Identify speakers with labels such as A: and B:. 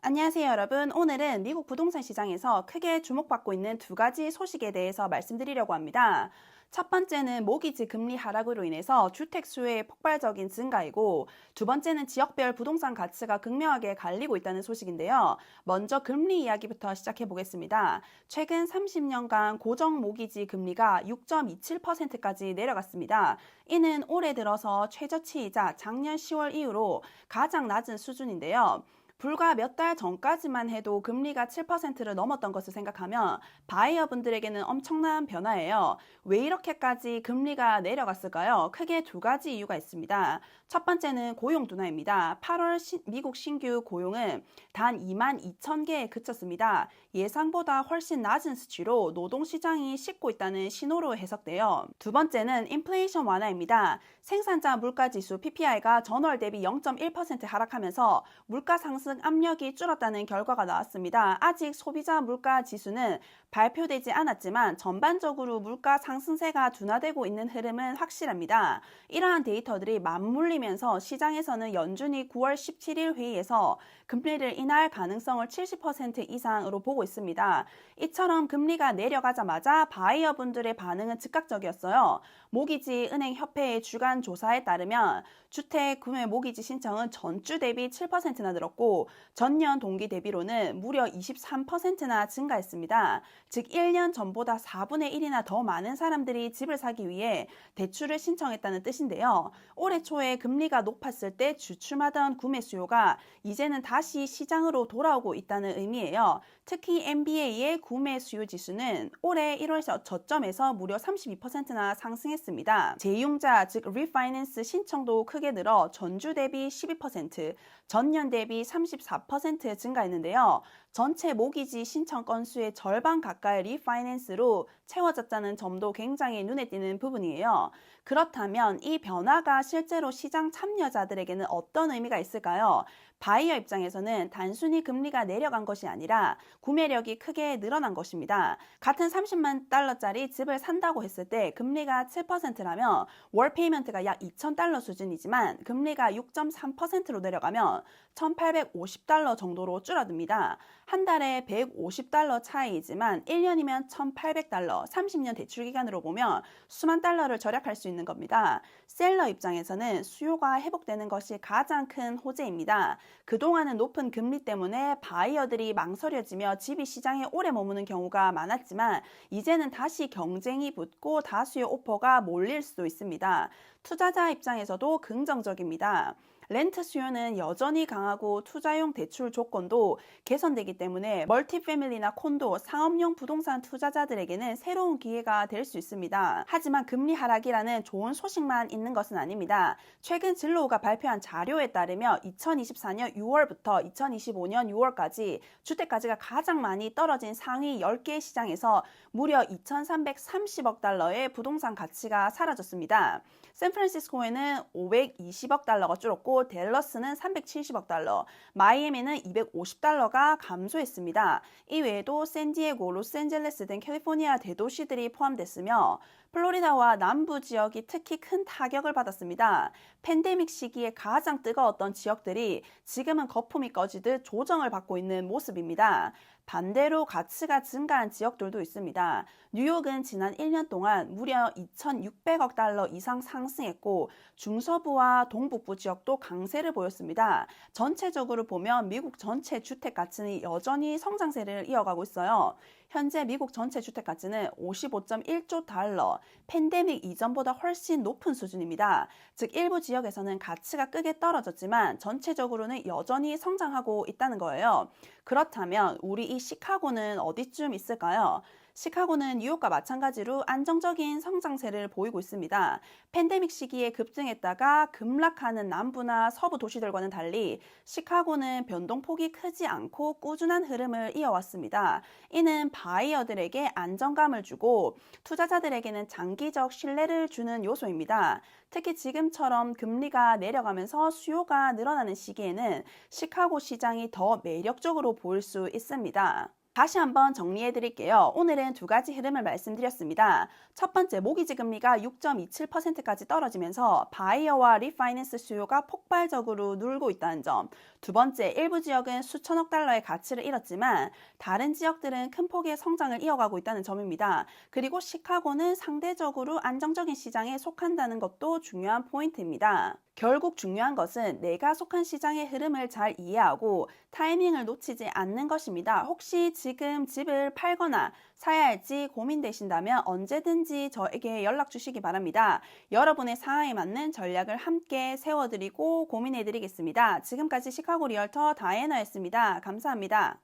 A: 안녕하세요, 여러분. 오늘은 미국 부동산 시장에서 크게 주목받고 있는 두 가지 소식에 대해서 말씀드리려고 합니다. 첫 번째는 모기지 금리 하락으로 인해서 주택 수요의 폭발적인 증가이고, 두 번째는 지역별 부동산 가치가 극명하게 갈리고 있다는 소식인데요. 먼저 금리 이야기부터 시작해 보겠습니다. 최근 30년간 고정 모기지 금리가 6.27%까지 내려갔습니다. 이는 올해 들어서 최저치이자 작년 10월 이후로 가장 낮은 수준인데요. 불과 몇 달 전까지만 해도 금리가 7%를 넘었던 것을 생각하면 바이어분들에게는 엄청난 변화예요. 왜 이렇게까지 금리가 내려갔을까요? 크게 두 가지 이유가 있습니다. 첫 번째는 고용 둔화입니다. 8월 미국 신규 고용은 단 2만 2천 개에 그쳤습니다. 예상보다 훨씬 낮은 수치로 노동시장이 식고 있다는 신호로 해석돼요. 두 번째는 인플레이션 완화입니다. 생산자 물가지수 PPI가 전월 대비 0.1% 하락하면서 물가 상승 압력이 줄었다는 결과가 나왔습니다. 아직 소비자 물가 지수는 발표되지 않았지만 전반적으로 물가 상승세가 둔화되고 있는 흐름은 확실합니다. 이러한 데이터들이 맞물리면서 시장에서는 연준이 9월 17일 회의에서 금리를 인하할 가능성을 70% 이상으로 보고 있습니다. 이처럼 금리가 내려가자마자 바이어분들의 반응은 즉각적이었어요. 모기지 은행협회의 주간 조사에 따르면 주택 구매 모기지 신청은 전주 대비 7%나 늘었고 전년 동기 대비로는 무려 23%나 증가했습니다. 즉 1년 전보다 4분의 1이나 더 많은 사람들이 집을 사기 위해 대출을 신청했다는 뜻인데요. 올해 초에 금리가 높았을 때 주춤하던 구매 수요가 이제는 다시 시장으로 돌아오고 있다는 의미예요. 특히 MBA의 구매 수요 지수는 올해 1월 저점에서 무려 32%나 상승했습니다. 재융자 즉 리파이낸스 신청도 크게 늘어 전주 대비 12%, 전년 대비 34% 증가했는데요. 전체 모기지 신청 건수의 절반 가까이 리파이낸스로 채워졌다는 점도 굉장히 눈에 띄는 부분이에요. 그렇다면 이 변화가 실제로 시장 참여자들에게는 어떤 의미가 있을까요? 바이어 입장에서는 단순히 금리가 내려간 것이 아니라 구매력이 크게 늘어난 것입니다. 같은 30만 달러짜리 집을 산다고 했을 때 금리가 7%라면 월 페이먼트가 약 2,000달러 수준이지만 금리가 6.3%로 내려가면 1,850달러 정도로 줄어듭니다. 한 달에 150달러 차이이지만 1년이면 1,800달러, 30년 대출 기간으로 보면 수만 달러를 절약할 수 있는 겁니다. 셀러 입장에서는 수요가 회복되는 것이 가장 큰 호재입니다. 그동안은 높은 금리 때문에 바이어들이 망설여지며 집이 시장에 오래 머무는 경우가 많았지만 이제는 다시 경쟁이 붙고 다수의 오퍼가 몰릴 수도 있습니다. 투자자 입장에서도 긍정적입니다. 렌트 수요는 여전히 강하고 투자용 대출 조건도 개선되기 때문에 멀티패밀리나 콘도, 상업용 부동산 투자자들에게는 새로운 기회가 될 수 있습니다. 하지만 금리 하락이라는 좋은 소식만 있는 것은 아닙니다. 최근 진로우가 발표한 자료에 따르면 2024년 6월부터 2025년 6월까지 주택가치가 가장 많이 떨어진 상위 10개 시장에서 무려 2,330억 달러의 부동산 가치가 사라졌습니다. 샌프란시스코에는 520억 달러가 줄었고 댈러스는 370억 달러, 마이애미는 250달러가 감소했습니다. 이 외에도 샌디에고, 로스앤젤레스 등 캘리포니아 대도시들이 포함됐으며 플로리다와 남부 지역이 특히 큰 타격을 받았습니다. 팬데믹 시기에 가장 뜨거웠던 지역들이 지금은 거품이 꺼지듯 조정을 받고 있는 모습입니다. 반대로 가치가 증가한 지역들도 있습니다. 뉴욕은 지난 1년 동안 무려 2,600억 달러 이상 상승했고 중서부와 동북부 지역도 강세를 보였습니다. 전체적으로 보면 미국 전체 주택 가치는 여전히 성장세를 이어가고 있어요. 현재 미국 전체 주택 가치는 55.1조 달러, 팬데믹 이전보다 훨씬 높은 수준입니다. 즉 일부 지역에서는 가치가 크게 떨어졌지만 전체적으로는 여전히 성장하고 있다는 거예요. 그렇다면 우리 이 시카고는 어디쯤 있을까요? 시카고는 뉴욕과 마찬가지로 안정적인 성장세를 보이고 있습니다. 팬데믹 시기에 급증했다가 급락하는 남부나 서부 도시들과는 달리 시카고는 변동폭이 크지 않고 꾸준한 흐름을 이어왔습니다. 이는 바이어들에게 안정감을 주고 투자자들에게는 장기적 신뢰를 주는 요소입니다. 특히 지금처럼 금리가 내려가면서 수요가 늘어나는 시기에는 시카고 시장이 더 매력적으로 보일 수 있습니다. 다시 한번 정리해 드릴게요. 오늘은 두 가지 흐름을 말씀드렸습니다. 첫 번째, 모기지 금리가 6.27%까지 떨어지면서 바이어와 리파이낸스 수요가 폭발적으로 늘고 있다는 점. 두 번째, 일부 지역은 수천억 달러의 가치를 잃었지만 다른 지역들은 큰 폭의 성장을 이어가고 있다는 점입니다. 그리고 시카고는 상대적으로 안정적인 시장에 속한다는 것도 중요한 포인트입니다. 결국 중요한 것은 내가 속한 시장의 흐름을 잘 이해하고 타이밍을 놓치지 않는 것입니다. 혹시 지금 집을 팔거나 사야 할지 고민되신다면 언제든지 저에게 연락 주시기 바랍니다. 여러분의 상황에 맞는 전략을 함께 세워드리고 고민해드리겠습니다. 지금까지 시카고 리얼터 다이애나였습니다. 감사합니다.